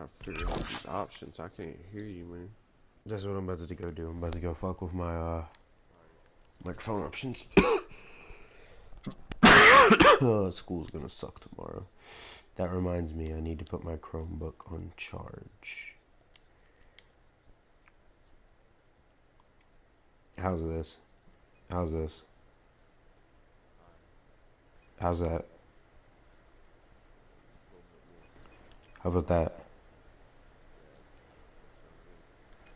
I figure out these options. I can't hear you, man. That's what I'm about to go do. I'm about to go fuck with my microphone options. School's gonna suck tomorrow. That reminds me, I need to put my Chromebook on charge. How's this? How's this? How's that? How about that?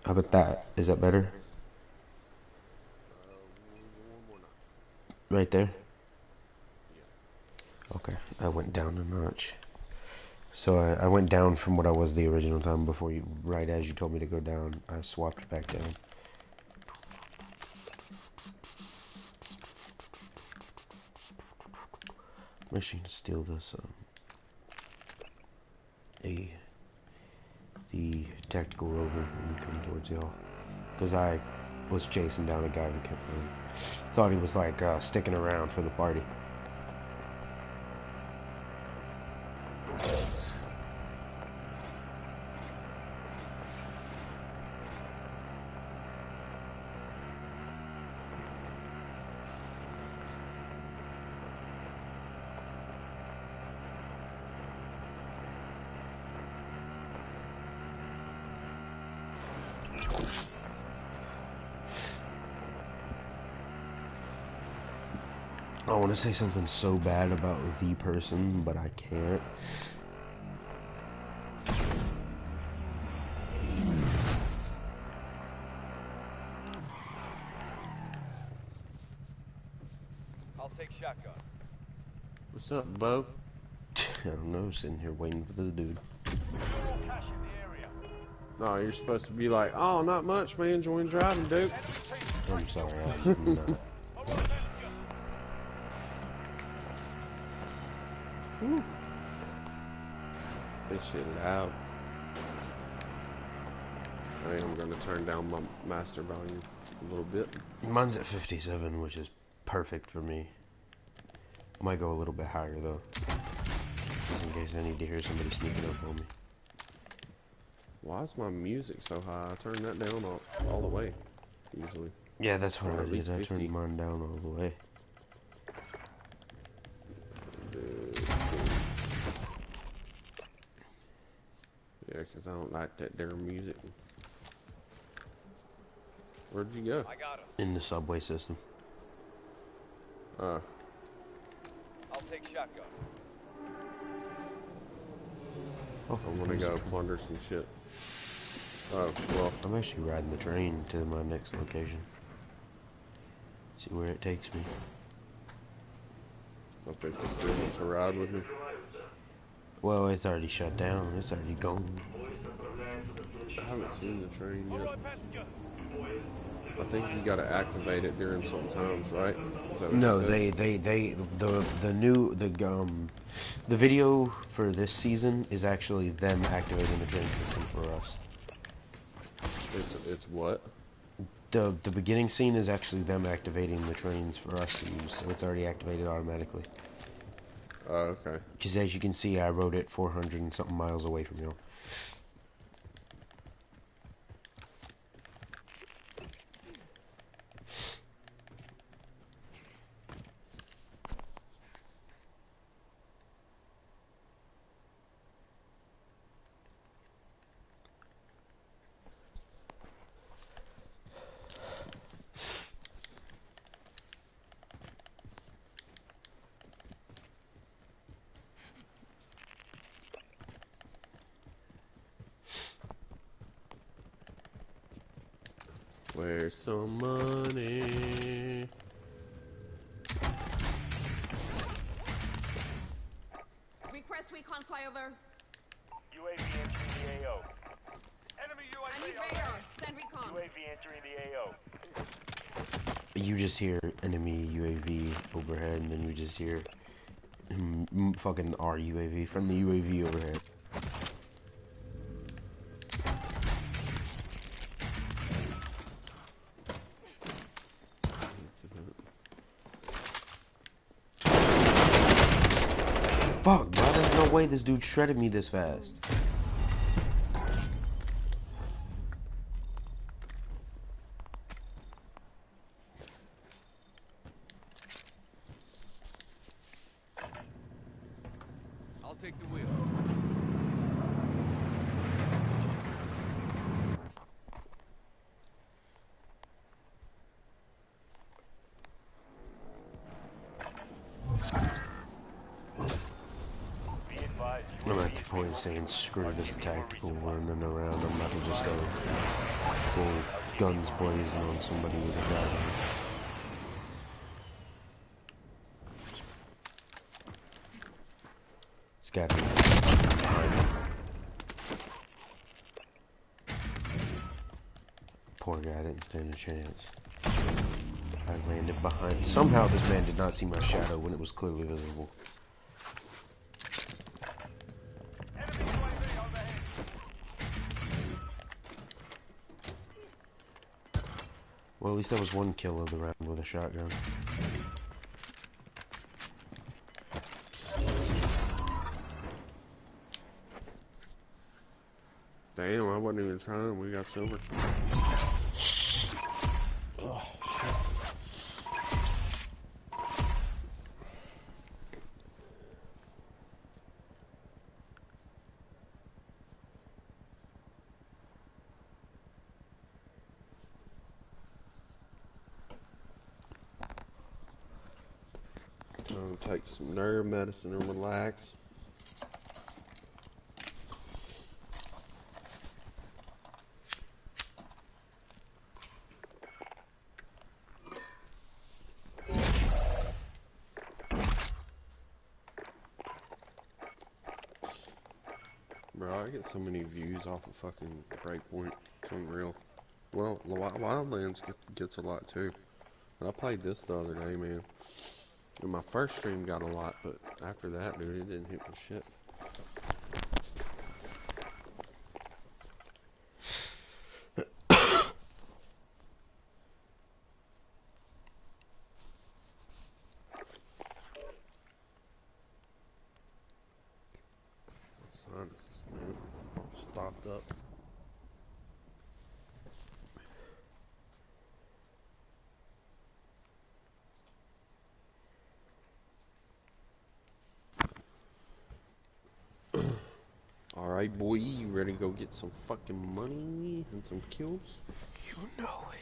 How about that? Is that better? Right there? Okay, I went down a notch. So I went down from what I was the original time before you, right as you told me to go down, I swapped back down. I'm actually gonna steal this, the tactical rover and come towards y'all. Because I was chasing down a guy who kept running. Thought he was like sticking around for the party. I want to say something so bad about the person, but I can't. I'll take shotgun. What's up, Bo? I don't know, sitting here waiting for this dude. No, you're supposed to be like, oh, not much, man. Enjoying driving, dude. I'm sorry, I'm not. This shit loud. I am gonna turn down my master volume a little bit. Mine's at 57, which is perfect for me. Might go a little bit higher though, just in case I need to hear somebody sneaking up on me. Why is my music so high? I turn that down all the way, usually. Yeah, that's what Or I at least did. I 50. turned mine down all the way. Yeah, because I don't like that there music. Where'd you go? I got him. In the subway system. I'll take shotgun. Oh, I'm gonna go plunder some shit. Oh, well. I'm actually riding the train to my next location. See where it takes me. I think this dude wants to ride with me. Well, it's already shut down. It's already gone. I haven't seen the train yet. I think you gotta activate it during some times, right? Is that what No, you said? the video for this season is actually them activating the train system for us. It's what? The beginning scene is actually them activating the trains for us to use, so it's already activated automatically. Oh, okay. Because as you can see, I rode it 400 and something miles away from you. Where's some money? Request recon flyover. UAV entering the AO. Enemy UAV. I need radar. Send recon. UAV entering the AO. You just hear enemy UAV overhead, and then you just hear fucking our UAV, friendly UAV overhead. Fuck, bro, there's no way this dude shredded me this fast. point saying screw this tactical running around. I'm about to just go full guns blazing on somebody with a shotgun. It's gotta be behind him. Poor guy didn't stand a chance. I landed behind. Somehow this man did not see my shadow when it was clearly visible. Well, at least that was one kill of the round with a shotgun. Damn, I wasn't even trying. We got silver. Oh, shit. Take some nerve medicine and relax. Bro, I get so many views off of fucking Breakpoint. It's unreal. Well, Wildlands gets a lot too. But I played this the other day, man. And my first stream got a lot, but after that, dude, it didn't hit for shit. What sign is this, man? Stocked up. Alright, boy, you ready to go get some fucking money and some kills? You know it.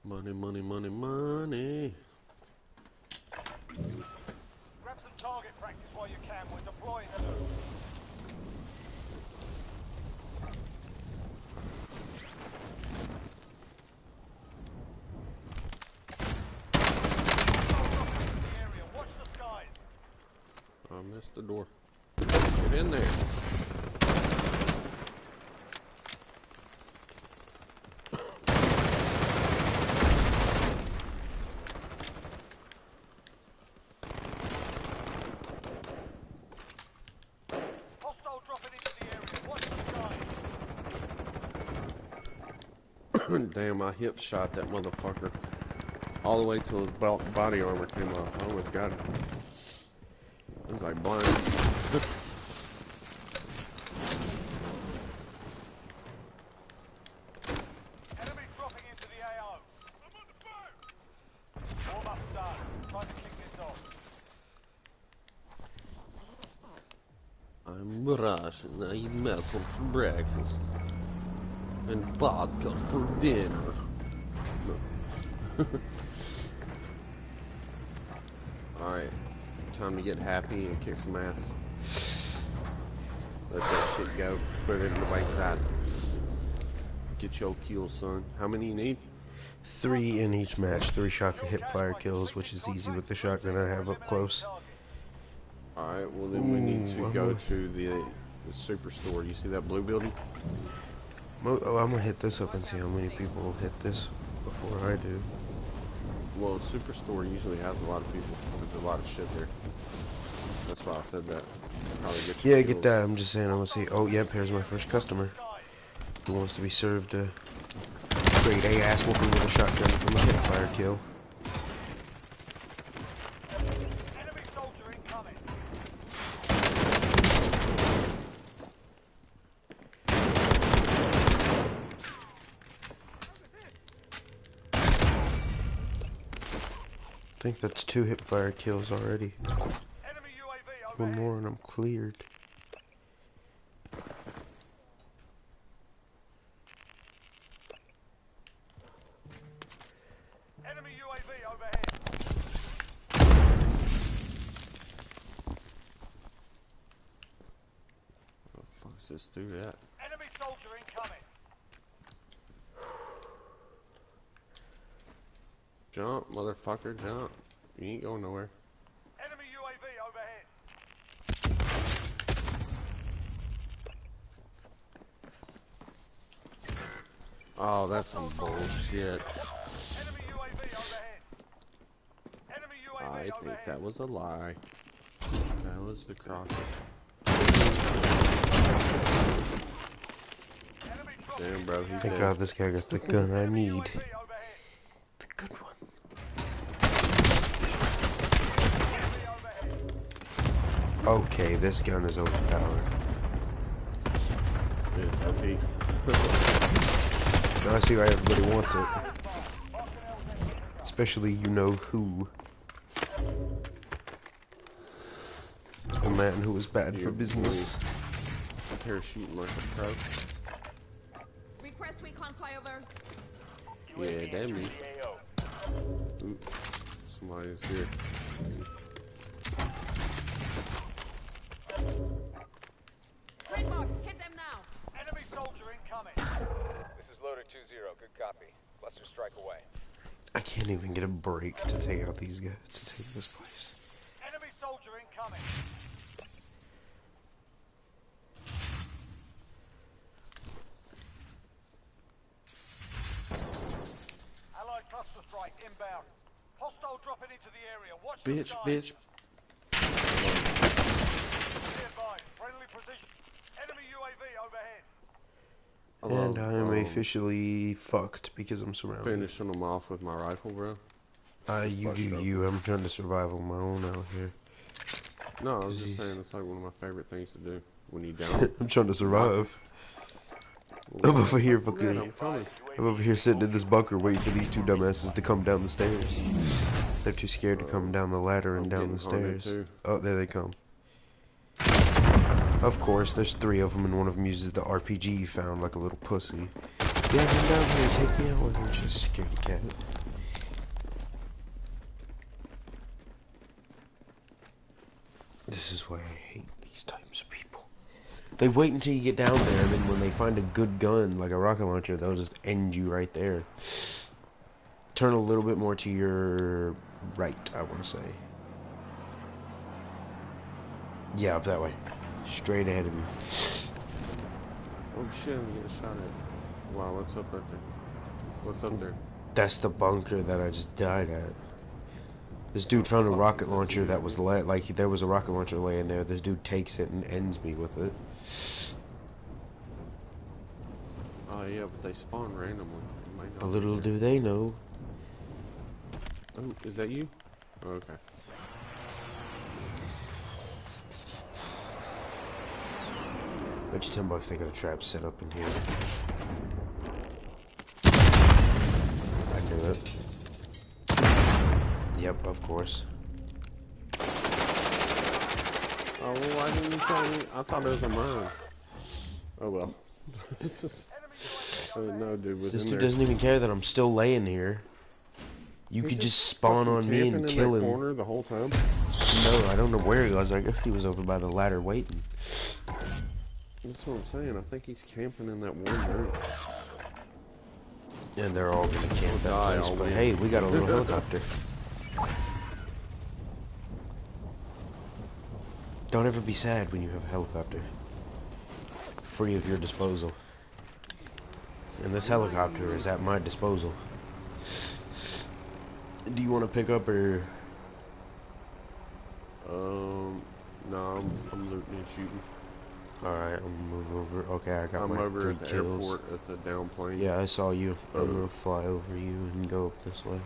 Money, money, money, money. Grab some target practice while you can. We're deploying soon. Watch the skies. I missed the door. Get in there. Hostile dropping into the area. Watch the skies. Damn, I hip shot that motherfucker all the way till his body armor came off. I almost got him. It was like blind. Enemy dropping into the AO. I'm on the phone. Warm up's done. Time to kick this off. I'm Russian. I eat metal for breakfast and vodka for dinner. No. Alright, time to get happy and kick some ass. Let that shit go. Put it in the wayside. Get your kills, son. How many you need? 3 in each match. 3 shotgun hip fire kills, which is easy with the shotgun I have up close. Alright, well then we need to go to the superstore. You see that blue building? Oh, I'm gonna hit this up and see how many people hit this before I do. Well, Superstore usually has a lot of people. There's a lot of shit there. That's why I said that. Probably get you Yeah, get kills. that. I'm just saying, I'm gonna see. Oh, yep, here's my first customer who wants to be served a grade A ass whooping with a shotgun from a hipfire kill. Enemy soldier incoming. I think that's 2 hipfire kills already. Enemy UAV One overhead. more and I'm cleared. Enemy UAV overhead. What the fuck is this dude at? Enemy soldier incoming. Jump, motherfucker, jump. You ain't going nowhere. Enemy UAV overhead. Oh, that's some bullshit. Enemy UAV overhead. Enemy UAV I think overhead. that was a lie. That was the crock. Enemy dropping Damn, bro, he's Thank dead. God this guy got the gun I Enemy need. UAV overhead. The good one. UAV overhead. Okay, this gun is overpowered. It's OP. Now I see why everybody wants it. Especially you know who. A man who was bad for business. Parachuting like a pro. Request recon flyover. Yeah, damn me. Ooh, somebody's here. Trademark, hit them now. Enemy soldier incoming. This is Loader 2-0. Good copy. Cluster strike away. I can't even get a break to take out these guys, to take this place. Enemy soldier incoming. Allied cluster strike inbound. Hostile dropping into the area. Watch the Bitch, skies. bitch. Be advised. Friendly precision. Enemy UAV overhead. And I am love, officially fucked because I'm surrounded. finishing them off with my rifle, bro. You Fuck do stroke. you. I'm trying to survive on my own out here. No, I was just saying it's like one of my favorite things to do when you down. I'm trying to survive. I'm over here fucking. I'm coming. I'm over here sitting in this bunker waiting for these 2 dumbasses to come down the stairs. They're too scared to come down the ladder and I'm down the getting haunted, stairs. too. Oh, there they come. Of course, there's 3 of them, and one of them uses the RPG you found like a little pussy. Yeah, come down here, take me out with her. Just scared the cat. This is why I hate these types of people. They wait until you get down there, and then when they find a good gun, like a rocket launcher, they'll just end you right there. Turn a little bit more to your right, I want to say. Yeah, up that way. Straight ahead of you. Oh shit, I'm getting shot at. Wow, what's up there? What's up there? That's the bunker that I just died at. This dude found a rocket launcher that was like there was a rocket launcher laying there. This dude takes it and ends me with it. Oh yeah, but they spawn randomly. You might But not little be do they know. there. Oh, is that you? Oh, okay. Bet you $10 they got a trap set up in here. I knew it. Yep, of course. Oh, well, why didn't you tell me? I thought it was a mine. Oh well. I didn't know dude was This in dude there. doesn't even care that I'm still laying here. You He's could just spawn fucking on me and camping kill in that him. corner the whole time. No, I don't know where he was. I guess he was over by the ladder waiting. That's what I'm saying. I think he's camping in that one room. And they're all gonna camp that die, place. all But we- hey, we got a little helicopter. Don't ever be sad when you have a helicopter. Free of your disposal. And this helicopter is at my disposal. Do you want to pick up or? No, I'm looting and shooting. Alright, I'm gonna move over. Okay, I got I'm my over 3 at the kills. airport at the down plane. Yeah, I saw you. I'm gonna fly over you and go up this way.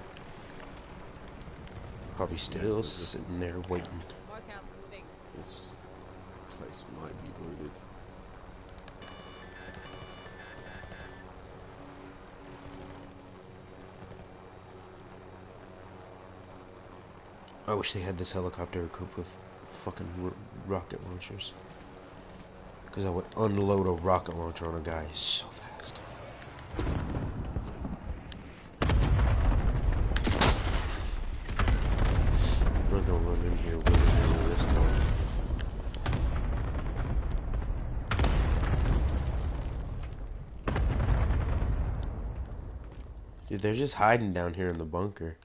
Probably still sitting there waiting. Mark out moving. This place might be looted. I wish they had this helicopter equipped with fucking rocket launchers. Because I would unload a rocket launcher on a guy so fast. I'm not gonna run in here willy-nilly this time. Dude, they're just hiding down here in the bunker.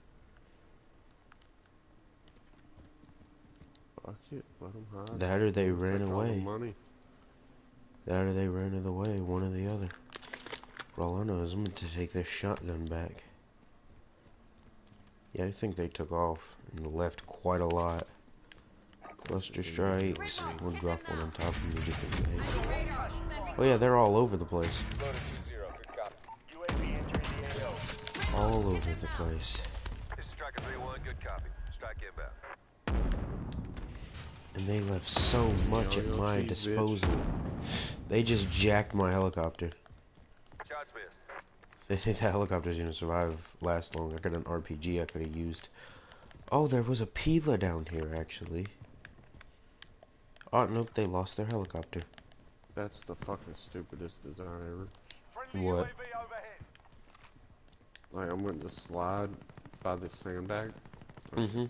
Fuck it, let them hide. That or they Take ran all the away. money. That or they ran away, one or the other. For all I know is I'm going to take this shotgun back. Yeah, I think they took off and left quite a lot. Cluster strikes. We'll drop one on top of me just in case. Radar. Sending. Oh yeah, they're all over the place. Loader 2-0, good copy. UAV entering the AO. All over the place. This is Striker 3-1, good copy. Strike inbound. And they left so much at Yo, my cheese, disposal. They just jacked my helicopter. Shots missed. They think the helicopter's gonna last long. I got an RPG I could have used. Oh, there was a Pila down here, actually. Oh, nope, they lost their helicopter. That's the fucking stupidest design ever. Friendly What? UAV overhead. Like, I'm going to slide by this sandbag. Mm-hmm.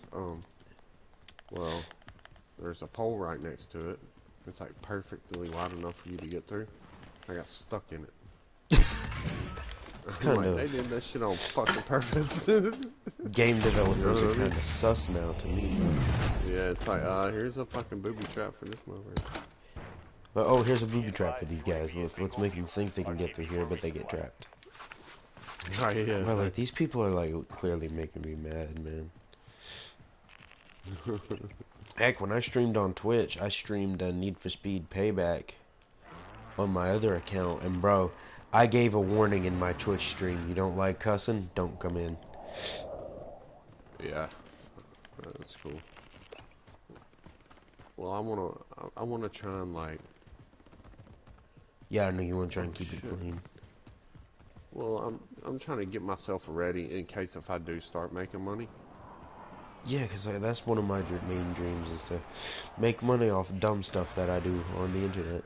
Well, there's a pole right next to it. It's like perfectly wide enough for you to get through. I got stuck in it. It's I'm kind like, of... they did that shit on fucking purpose. Game developers You know are what I mean? kind of sus now to me. Yeah, it's like, here's a fucking booby trap for this motherfucker. But, oh, here's a booby trap for these guys. Let's make them think they can get through here, but they get trapped. Right, yeah. Bro, like, these people are, like, clearly making me mad, man. Heck, when I streamed on Twitch, I streamed Need for Speed Payback on my other account, and bro, I gave a warning in my Twitch stream. You don't like cussing? Don't come in. Yeah. That's cool. Well, I wanna try and like. Yeah, I know you want to try and keep it Shit. clean. Well, I'm trying to get myself ready in case if I do start making money. Yeah, because that's one of my main dreams is to make money off dumb stuff that I do on the internet.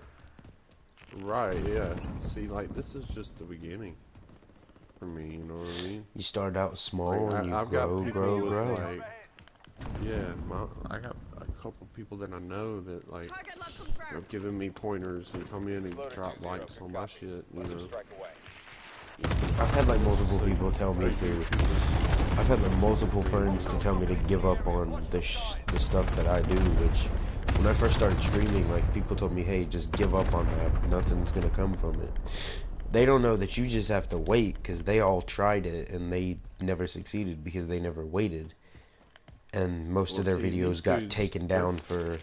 Right, yeah. See, like, this is just the beginning for me, you know what I mean? You start out small Like, and you I've grow, got people grow, with, grow. like, yeah, I got a couple people that I know that, like, Target lock have confirmed. given me pointers and come in and Loader drop 2-0, likes good on my copy. shit, you Cluster know? strike away. I've had like multiple people tell me to. I've had like multiple friends to tell me to give up on the stuff that I do. Which, when I first started streaming, like people told me, "Hey, just give up on that. Nothing's gonna come from it." They don't know that you just have to wait because they all tried it and they never succeeded because they never waited. And most of their Well, see, videos these got dudes, taken down for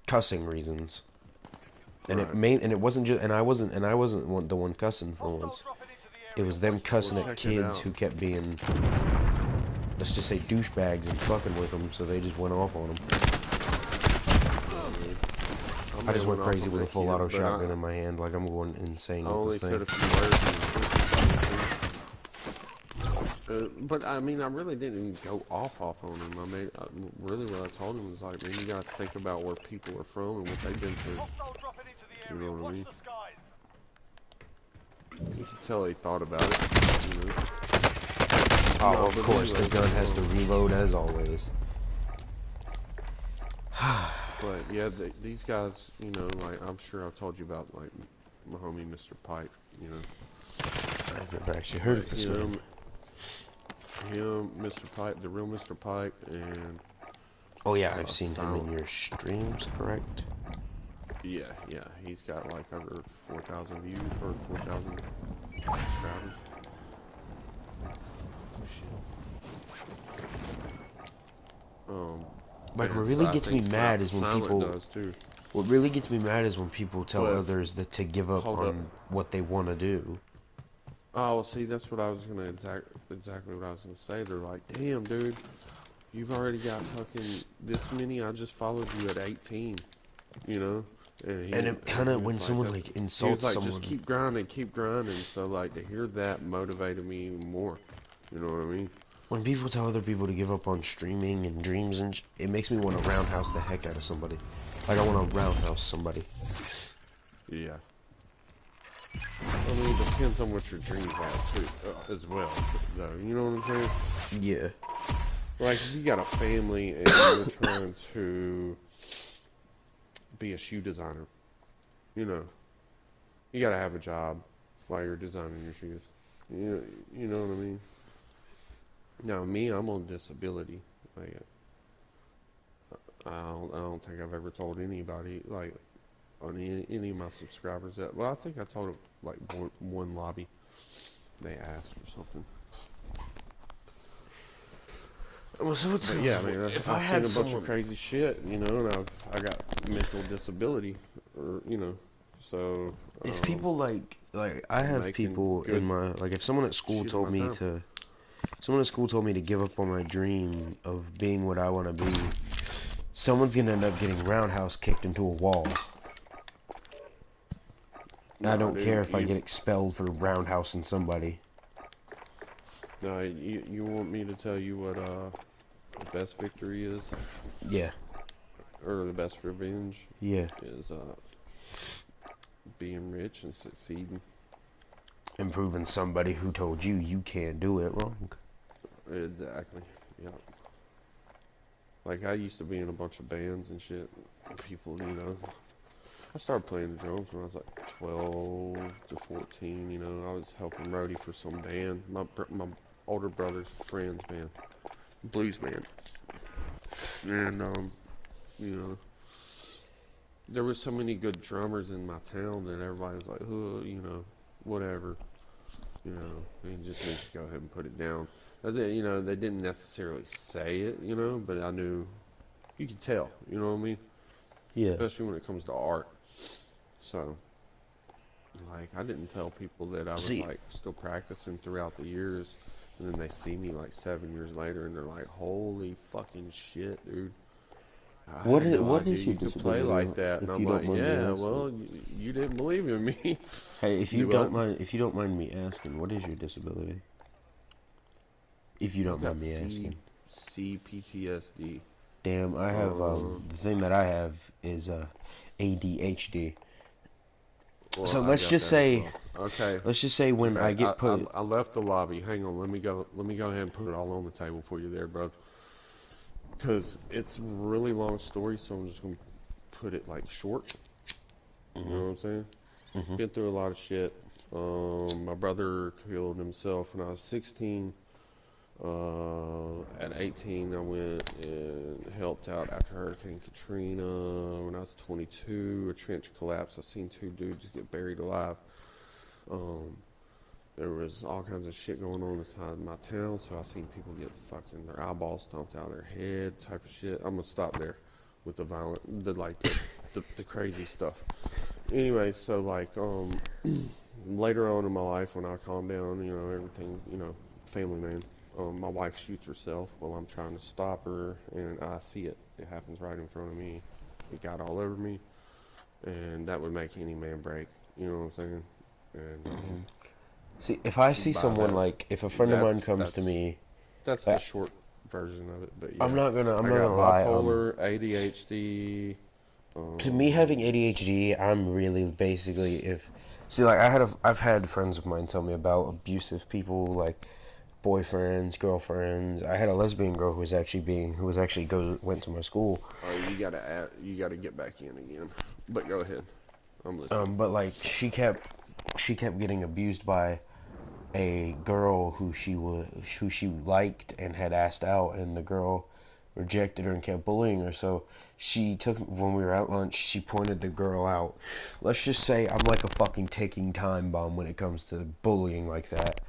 cussing reasons. And Right. it wasn't just, and I wasn't the one cussing for once. Dropping into the It area. was them cussing Well, at check it kids out. who kept being, let's just say, douchebags and fucking with them, so they just went off on them. I just went crazy with a full auto shotgun in my hand, like I'm going insane I with only this said a thing. few words. But I mean, I really didn't go off on him. I mean, really, what I told him was like, man, you gotta think about where people are from and what they've been through. Hostile dropping into the You area. know what I Watch mean? the skies. You could tell he thought about it. You know? Oh, No, of but course, the anyway, gun has to reload as always. But yeah, these guys, you know, like I'm sure I've told you about like my homie Mr. Pipe. You know, I've never actually heard of this man. Him, Mr. Pipe, the real Mr. Pipe, and Oh yeah, I've seen him Silent. in your streams, correct? yeah, he's got like over 4,000 views or 4,000 subscribers. Oh shit. Like, what And really I gets me think mad is when Silent people. does too. What really gets me mad is when people tell But others that to give up hold up. on what they want to do. Oh, well, see, that's what I was gonna exactly what I was gonna say. They're like, damn, dude, you've already got fucking this many. I just followed you at 18, you know. And it kind of, He when was like someone that. like He was insults like, just someone, keep grinding, keep grinding. So like to hear that motivated me even more. You know what I mean? when people tell other people to give up on streaming and dreams, and it makes me want to roundhouse the heck out of somebody. Like, I want to roundhouse somebody. Yeah. I mean, it depends on what your dreams are too, as well. Though, you know what I'm saying? Yeah. Like if you got a family and you're trying to be a shoe designer, you know, you gotta have a job while you're designing your shoes. You know what I mean? Now me, I'm on disability. Like I don't think I've ever told anybody like on any of my subscribers that. Well, I think I told like one lobby. They asked or something. Well, so But yeah, I mean, if I I've seen had a bunch of someone, crazy shit, you know, and I got mental disability, or you know, so if people like I I'm have making people in good my, like, if someone at school shit in told my me time. to, someone at school told me to give up on my dream of being what I want to be, someone's gonna end up getting roundhouse kicked into a wall. I Nah, don't care dude, if I get expelled for roundhousing somebody. no, you want me to tell you what the best victory is, Yeah, or the best revenge yeah. is being rich and succeeding. Improving somebody who told you you can't do it wrong. Exactly. Yeah. Like I used to be in a bunch of bands and shit. People, you know, I started playing the drums when I was like 12 to 14. You know, I was helping roadie for some band, my older brother's friend's band, blues band, and you know, there was so many good drummers in my town that everybody was like, oh, you know, whatever, you know, he just needs to go ahead and put it down. That's it, you know, they didn't necessarily say it, you know, but I knew, you could tell, you know what I mean? Yeah. Especially when it comes to art. So, like, I didn't tell people that I was See, like still practicing throughout the years, and then they see me like 7 years later, and they're like, "Holy fucking shit, dude! I had no what idea is your you could play like disability, that." And if I'm you don't like, mind me "Yeah, asking? well, you didn't believe in me." Hey, Do what? if you don't mind me asking, what is your disability? If you I've don't got mind me asking. CPTSD. Damn, I have Uh, the thing that I have is ADHD. well, So I got that as well. Okay, let's just say when I okay. get put, I left the lobby. Hang on, let me go. Let me go ahead and put it all on the table for you there, bro. Because it's a really long story, so I'm just gonna put it like short. You know mhm, what I'm saying? mhm, Been through a lot of shit. My brother killed himself when I was 16. At 18, I went and helped out after Hurricane Katrina. When I was 22, a trench collapsed. I seen two dudes get buried alive. Um, there was all kinds of shit going on inside my town, so I seen people get fucking their eyeballs stomped out of their head, type of shit. I'm gonna stop there with the violent, the crazy stuff. Anyway, so like later on in my life when I calm down, you know, everything, you know, family man. My wife shoots herself while I'm trying to stop her, and I see it. It happens right in front of me. It got all over me, and that would make any man break. You know what I'm saying? And mhm. See, if I see by someone, that, like, if a friend of mine that's comes to that's me, that's the like, short version of it. But I'm yeah, not gonna, I'm I not got gonna lie, bipolar, ADHD. to me having Um, ADHD, I'm really basically, if, see, like, I've had friends of mine tell me about abusive people, like, boyfriends, girlfriends. I had a lesbian girl who was actually went to my school. you gotta get back in again. But go ahead, I'm listening. But like she kept getting abused by a girl who she liked and had asked out, and the girl rejected her and kept bullying her. So she took, when we were at lunch, she pointed the girl out. Let's just say I'm like a fucking ticking time bomb when it comes to bullying like that.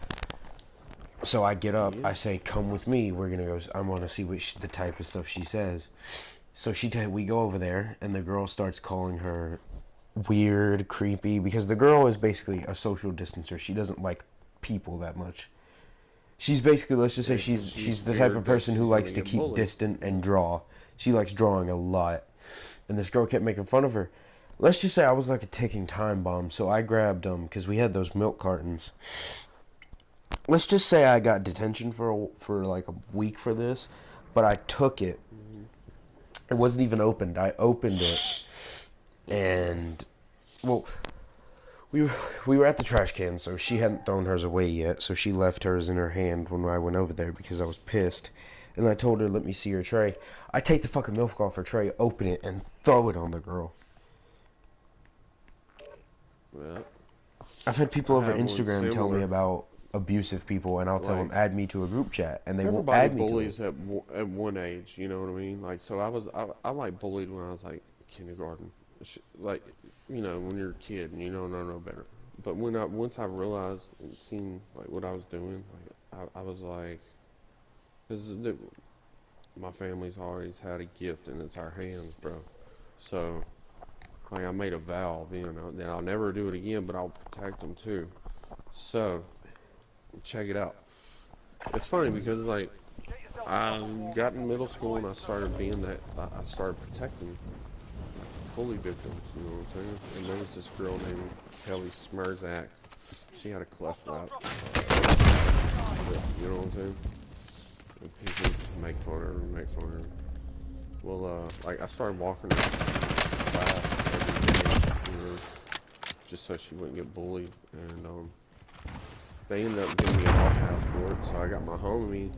So I get up, Yeah. I say, "Come with me. We're gonna go. I want to see what the type of stuff she says." So we go over there, and the girl starts calling her weird, creepy, because the girl is basically a social distancer. She doesn't like people that much. She's basically, let's just say Yeah, 'cause she's she's the type of scared that person who she's likes gonna to get keep bullied. distant Yeah. and draw. She likes drawing a lot. And this girl kept making fun of her. Let's just say I was like a ticking time bomb, so I grabbed them because we had those milk cartons. Let's just say I got detention for like a week for this, but I took it. Mhm. It wasn't even opened. I opened it, and well, we were at the trash can, so she hadn't thrown hers away yet. So she left hers in her hand when I went over there because I was pissed. And I told her, "Let me see your tray." I take the fucking milk off her tray, open it, and throw it on the girl. Yeah. I've had I people over have one Instagram tell me similar. about abusive people, and I'll tell them, Like "Add me to a group chat," and they won't everybody add me to it. bullies at one age. You know what I mean? Like so, I like bullied when I was like kindergarten. Like when you're a kid and you don't know no better. But once I realized and seen like what I was doing, like I was like, because my family's always had a gift and it's our hands, bro. So like I made a vow then I'll never do it again, but I'll protect them too. So check it out. It's funny because like Get yourself a I couple more got in minutes. middle The school and I quiet zone started being is that I started protecting bully victims. You know what I'm saying? And there was this girl named Kelly Smerzak. She had a cleft hostile lip. dropping. You know what I'm saying? And people just make fun of her and make fun of her. Well, like I started walking her to class every day, just so she wouldn't get bullied. And they ended up giving me a hall pass for it, so I got my homie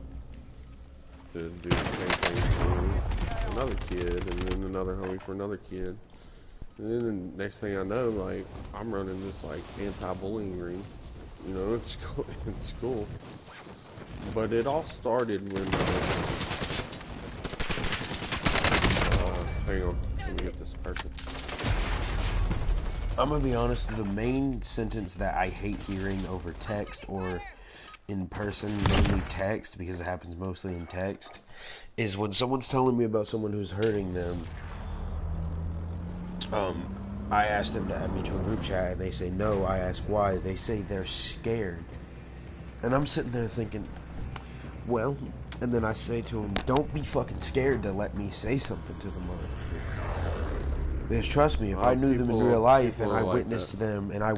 to do the same thing for another kid, and then another homie for another kid. And then the next thing I know, like I'm running this like anti-bullying ring, in school. In school. But it all started when hang on, let me get this person. I'm gonna be honest. The main sentence that I hate hearing over text or in person, mainly text, because it happens mostly in text, is when someone's telling me about someone who's hurting them. I ask them to add me to a group chat, and they say no. I ask why. They say they're scared, and I'm sitting there thinking, well, and then I say to them, don't be fucking scared to let me say something to the motherfucker. Because trust me, if I knew them in real life and People I are like that.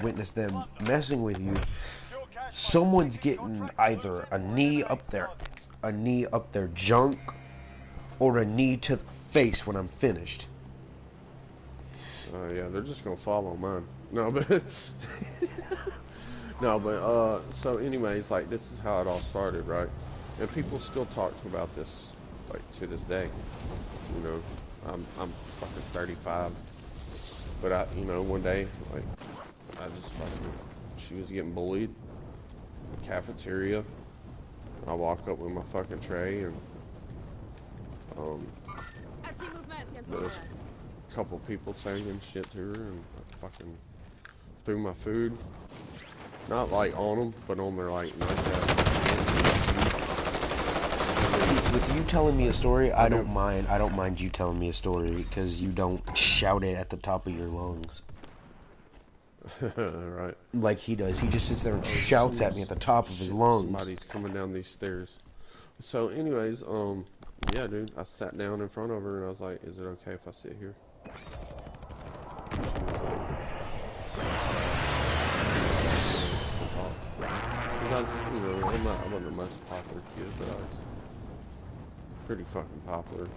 witnessed them messing with you, Secure cash someone's boxes. getting Contract either exclusive for eliminating targets. a knee up their junk or a knee to the face when I'm finished. Yeah, they're just gonna follow mine. No, but no, but so anyways, like this is how it all started, right? And people still talk about this like to this day. You know, I'm fucking 35, but one day like I just fucking she was getting bullied in the cafeteria. I walk up with my fucking tray and um I see movement. Cancel there's eyes. a couple people saying shit to her and I fucking threw my food. Not like on them, but on their like nice ass. With you telling me a story, I I knew. don't mind. I don't mind you telling me a story because you don't shout it at the top of your lungs Right. like he does. He just sits there and Oh, shouts at me at the top of his shit! lungs. Somebody's coming down these stairs. So, anyways, yeah, dude, I sat down in front of her and I was like, "Is it okay if I sit here?" And she was like, "We'll talk." Because I was, I wasn't the most popular kid, but I was pretty fucking popular,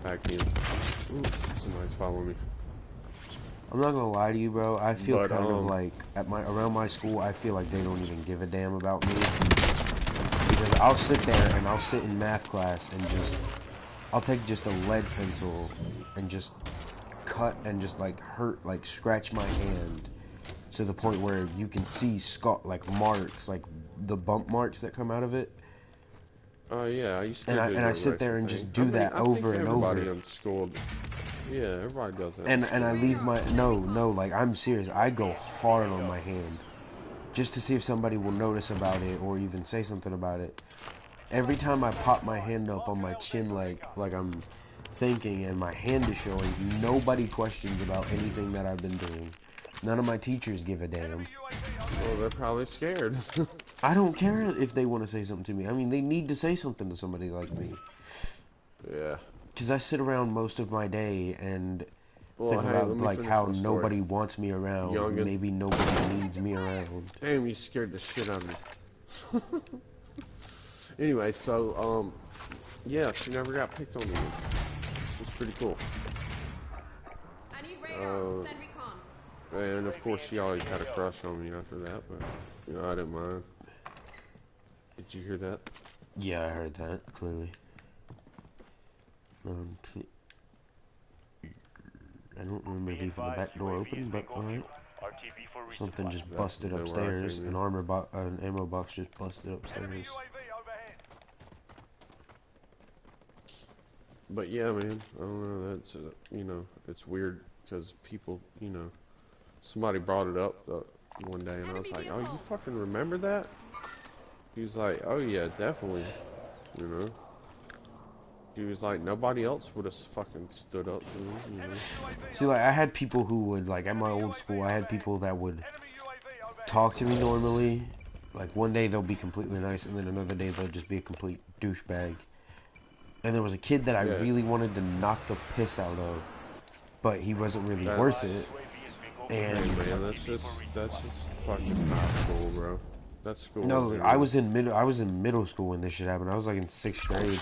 back then. Ooh, somebody's following me. I'm not gonna lie to you, bro. I feel But kind of like around my school. I feel like they don't even give a damn about me because I'll sit there and I'll sit in math class and I'll take just a lead pencil and just cut and just like hurt, like scratch my hand to the point where you can see like marks, like the bump marks that come out of it. Yeah, I used And to I do and I the sit there erection and thing. just I do mean, that I think over and everybody over. in school, yeah, everybody does that in And I school. leave my no, like I'm serious. I go hard on my hand just to see if somebody will notice about it or even say something about it. Every time I pop my hand up on my chin like I'm thinking and my hand is showing, nobody questions about anything that I've been doing. None of my teachers give a damn. Well, they're probably scared. I don't care if they want to say something to me. I mean, they need to say something to somebody like me. Yeah. Because I sit around most of my day and Well, think hey, about let me like finish how my story. nobody wants me around. Youngin. Maybe nobody needs me around. Damn, you scared the shit out of me. Anyway, so, yeah, she never got picked on again. It's pretty cool. I need radar. Send recon. And of course, she always had a crush on me after that, but, you know, I didn't mind. Did you hear that? Yeah, I heard that, clearly. I don't remember leaving the back door open, but alright. Something just busted That's what I upstairs. came An in. an ammo box just busted upstairs. Enemy UAV overhead. But yeah, man, I don't know, that's, you know, it's weird, because people, you know, somebody brought it up one day, and I was like, oh, you fucking remember that? He was like, oh yeah, definitely, you know. He was like, nobody else would have fucking stood up to me, you know. See, like, I had people who would, like, at my old school, I had people that would Enemy UAV overhead. talk to me normally. Like, one day they'll be completely nice, and then another day they'll just be a complete douchebag. And there was a kid that I Yeah. really wanted to knock the piss out of, but he wasn't really That's- worth it. Hey, And man, that's just fucking high school, bro. That's school. no, zero. I was in middle school when this shit happened. I was like in 6th grade,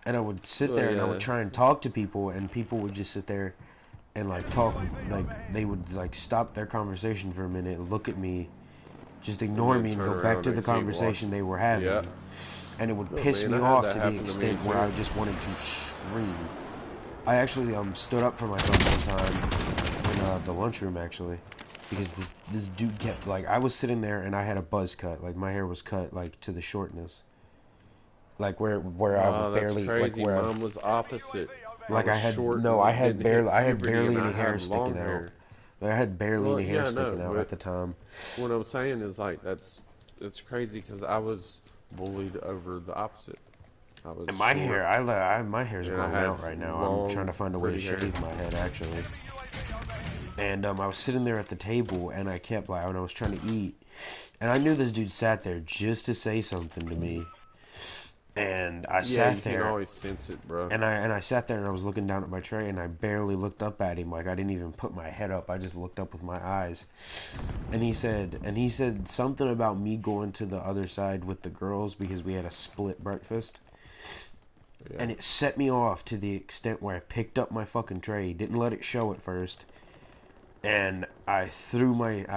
and I would sit there and I would try and talk to people, and people would just sit there and like talk, like they would like stop their conversation for a minute, look at me, just ignore then me, and turn go around back to and the keep conversation walking. they were having. Yeah. And it would No, piss man, me I had off that to the happen to me, extent where too. I just wanted to scream. I actually stood up for myself one time in the lunchroom actually, because this dude kept like, I was sitting there and I had a buzz cut, like my hair was cut like to the shortness, like where I Oh, would that's barely crazy. like where Mine was opposite. like was I had short no and I had didn't hit barely puberty, and any I hair had sticking long out. hair. Like, I had barely Well, any hair yeah, sticking no, out but at the time. what I'm saying is like it's crazy because I was bullied over the opposite. I was And my short, hair, my hair's and I growing had out right now. I'm long, trying to find a way to pretty hair. shave my head actually. And I was sitting there at the table, and I kept like, when I was trying to eat, and I knew this dude sat there just to say something to me. And I Yeah, sat you there, can always sense it, bro. and I sat there, and I was looking down at my tray, and I barely looked up at him. Like, I didn't even put my head up. I just looked up with my eyes. And he said something about me going to the other side with the girls because we had a split breakfast. Yeah. And it set me off to the extent where I picked up my fucking tray, didn't let it show at first, and I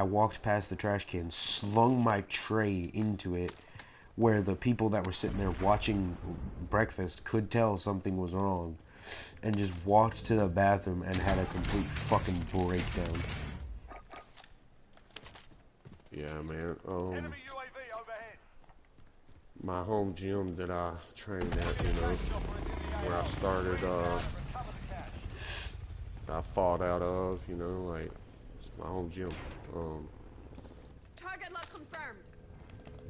walked past the trash can, slung my tray into it, where the people that were sitting there watching breakfast could tell something was wrong, and just walked to the bathroom and had a complete fucking breakdown. Yeah, man. Enemy UAV overhead. My home gym that I trained at, you know, where I started, I fought out of, you know, like, it's my home gym. Target lock confirmed.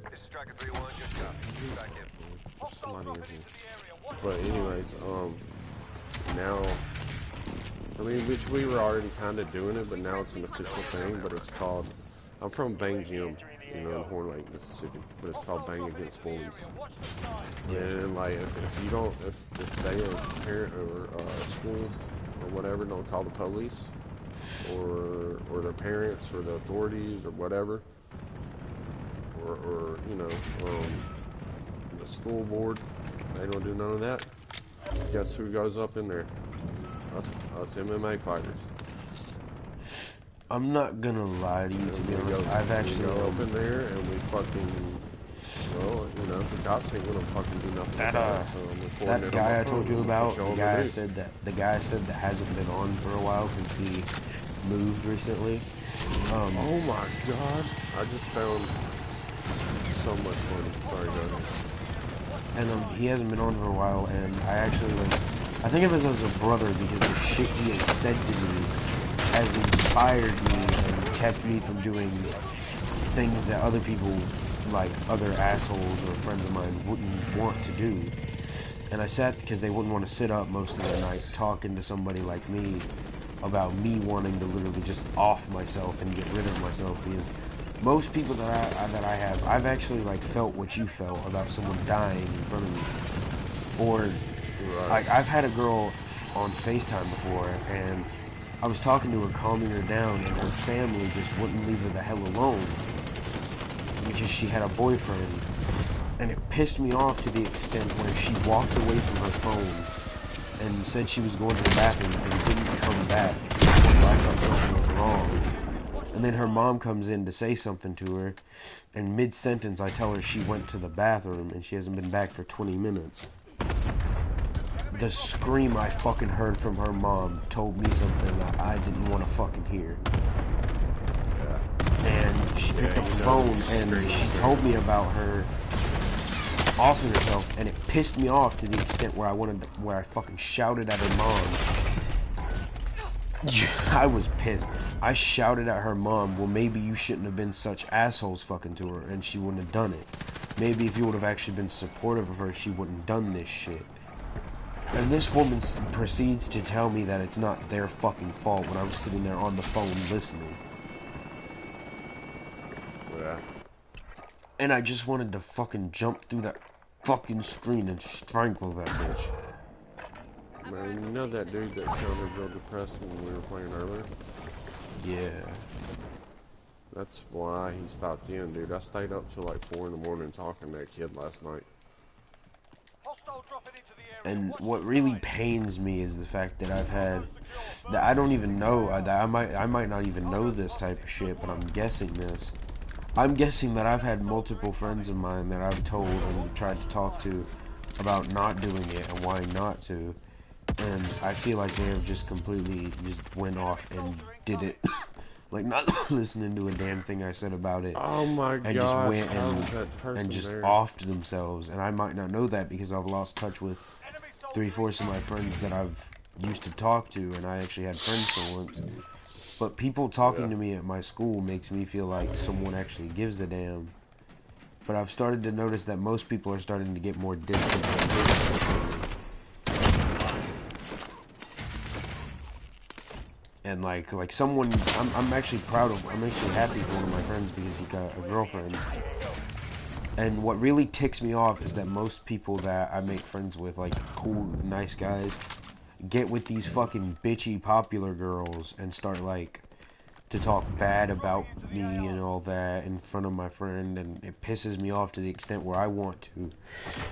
This is Striker 3-1, good copy. Strike in. There's Hostile somebody in dropping here. into the area. Watch But the anyways, now, I mean, which we were already kind of doing it, but now it's an official thing, but it's called, I'm from Bang Gym, you know, in Horn Lake, Mississippi, but it's called Bang Against Bullies. Watch the sign. And like, if you don't, if they or parent or school or whatever don't call the police or their parents or the authorities or whatever, or you know, the school board, they don't do none of that. Guess who goes up in there? Us MMA fighters. I'm not gonna lie to you, to be honest. I've we actually go up in there and we fucking, well, you know, the cops ain't gonna fucking do nothing. That, about it, so I'm recording that it on guy my I told phone. you about, Show the 'em guy news. I said that hasn't been on for a while because he moved recently. Oh my god, I just found so much money. Sorry, go ahead. And he hasn't been on for a while, and I actually like, I think of him as a brother because the shit he has said to me has inspired me and kept me from doing things that other people, like other assholes or friends of mine, wouldn't want to do. And I sat because they wouldn't want to sit up most of the night talking to somebody like me about me wanting to literally just off myself and get rid of myself, because most people that I have, I've actually like felt what you felt about someone dying in front of me. Or like I've had a girl on FaceTime before, and I was talking to her, calming her down, and her family just wouldn't leave her the hell alone because she had a boyfriend. And it pissed me off to the extent where she walked away from her phone and said she was going to the bathroom and didn't come back. So I thought something was wrong. And then her mom comes in to say something to her, and mid-sentence I tell her she went to the bathroom and she hasn't been back for 20 minutes. The scream I fucking heard from her mom told me something that I didn't want to fucking hear. And she picked up the phone and she told me about her offing herself, and it pissed me off to the extent where I fucking shouted at her mom. I was pissed. I shouted at her mom, well, maybe you shouldn't have been such assholes fucking to her, and she wouldn't have done it. Maybe if you would have actually been supportive of her, she wouldn't have done this shit. And this woman proceeds to tell me that it's not their fucking fault when I was sitting there on the phone listening. Yeah. And I just wanted to fucking jump through that fucking screen and strangle that bitch. Man, you know that dude that sounded real depressed when we were playing earlier? Yeah. That's why he stopped in, dude. I stayed up till like 4 in the morning talking to that kid last night. Hostile dropping into the area. And Watch what the really skies. pains me is the fact that I've had, that I don't even know, that I might not even know this type of shit, but I'm guessing this. I'm guessing that I've had multiple friends of mine that I've told and tried to talk to about not doing it and why not to. And I feel like they have just completely just went off and did it. Like, not listening to a damn thing I said about it. Oh my And just gosh, went how was that and person just there? offed themselves. And I might not know that because I've lost touch with Enemy soldier 3/4 of my friends that I've used to talk to, and I actually had friends for once. But people talking to me at my school makes me feel like someone actually gives a damn. But I've started to notice that most people are starting to get more distant and distant from me. And like someone, I'm actually I'm actually happy for one of my friends because he got a girlfriend. And what really ticks me off is that most people that I make friends with, like cool, nice guys, get with these fucking bitchy popular girls and start like to talk bad about me and all that in front of my friend, and it pisses me off to the extent where I want to.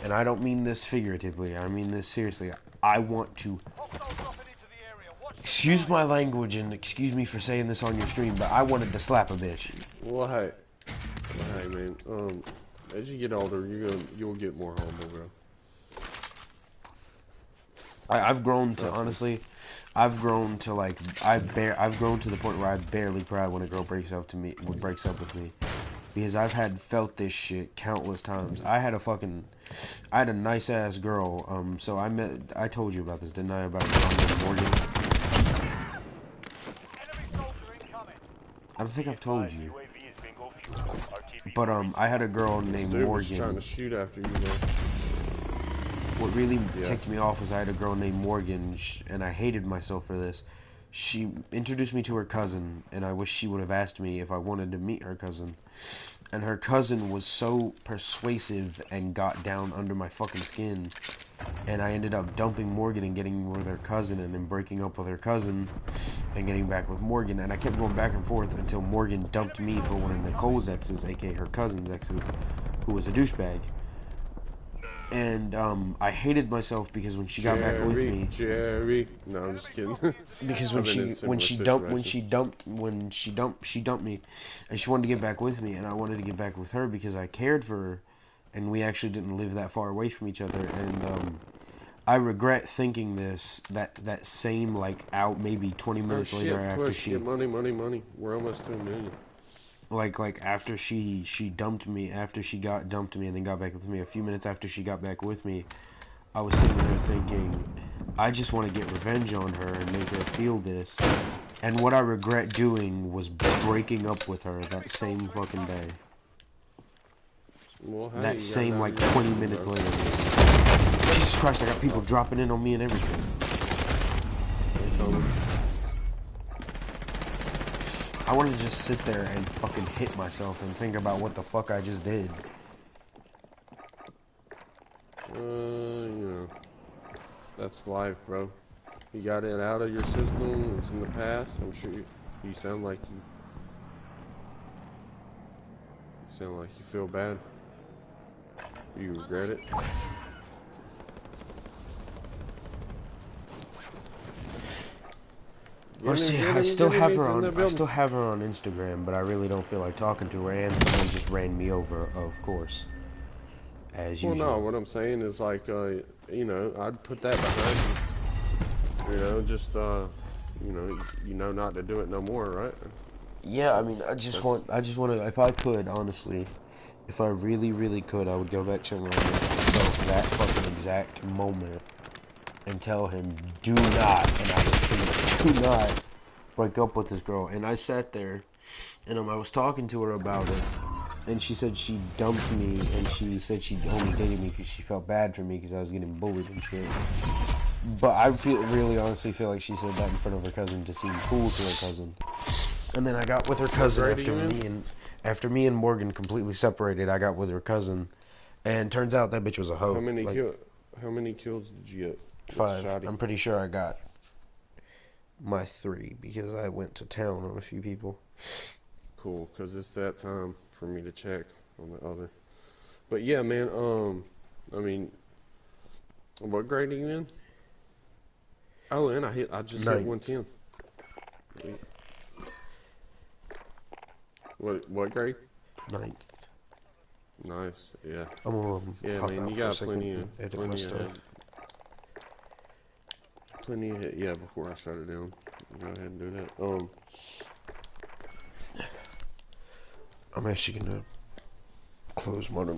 And I don't mean this figuratively, I mean this seriously. I want to, Hostile dropping into the area. Watch the excuse skies. my language and excuse me for saying this on your stream, but I wanted to slap a bitch. Well, hey, man. As you get older, you'll get more humble, bro. I've grown to, Trust me. honestly, I've grown to like I've grown to the point where I barely cry when a girl breaks up with me, because I've felt this shit countless times. I had a nice ass girl. So I told you about this, didn't I? About a girl named Morgan. Enemy soldier incoming. I don't think I've told you, but I had a girl This named dude was trying Morgan. to shoot after you, man. What really Yeah. ticked me off was I had a girl named Morgan, and I hated myself for this. She introduced me to her cousin, and I wish she would have asked me if I wanted to meet her cousin. And her cousin was so persuasive and got down under my fucking skin. And I ended up dumping Morgan and getting with her cousin, and then breaking up with her cousin and getting back with Morgan. And I kept going back and forth until Morgan dumped me for one of Nicole's exes, aka her cousin's exes, who was a douchebag. And I hated myself because when she got back with me, Jerry. No, I'm just kidding. because I've been in similar she dumped me, and she wanted to get back with me, and I wanted to get back with her because I cared for her, and we actually didn't live that far away from each other. And I regret thinking that same like out maybe 20 Oh minutes later shit! after Push. she Get money, money, money. We're almost to 1 million. like after she dumped me, after she got dumped me and then got back with me, a few minutes after she got back with me, I was sitting there thinking, I just want to get revenge on her and make her feel this. And what I regret doing was breaking up with her that same fucking day. Well, hey, That you same, got like, it out of 20 your minutes system, later. Jesus Christ, I got people dropping in on me and everything. bro. I want to just sit there and fucking hit myself and think about what the fuck I just did. You know, that's life, bro. You got it out of your system. It's in the past. I'm sure you sound like you sound like you feel bad. You regret it. Or see, Get I him, still get him. have He's her in on. the I building. still have her on Instagram, but I really don't feel like talking to her. And someone just ran me over, of course, as Well, no, usual. what I'm saying is like, you know, I'd put that behind you. You know, just you know not to do it no more, right? Yeah, I mean, I just That's want to. If I could, honestly, if I really, really could, I would go back to myself that fucking exact moment and tell him, do not, and I would do not break up with this girl. And I sat there, and I was talking to her about it, and she said she dumped me, and she said she only dated me because she felt bad for me because I was getting bullied and shit. But I really honestly feel like she said that in front of her cousin to seem cool to her cousin. And then I got with her what cousin grade are you in? after me and Morgan completely separated. I got with her cousin, and turns out that bitch was a How hoe. many Like kill? How many kills did you get with 5. Shotty? I'm pretty sure I got my 3 because I went to town on a few people. Cool, cause it's that time for me to check on the other. But yeah, man. I mean, what grade are you in? Oh, and I just hit 9th. 110. Sweet. What grade? 9th. Nice. Yeah. I'm gonna Yeah, hop man. out You for a got second and edit my stuff. plenty of yeah. Before I shut it down, go ahead and do that. I'm actually gonna close Modern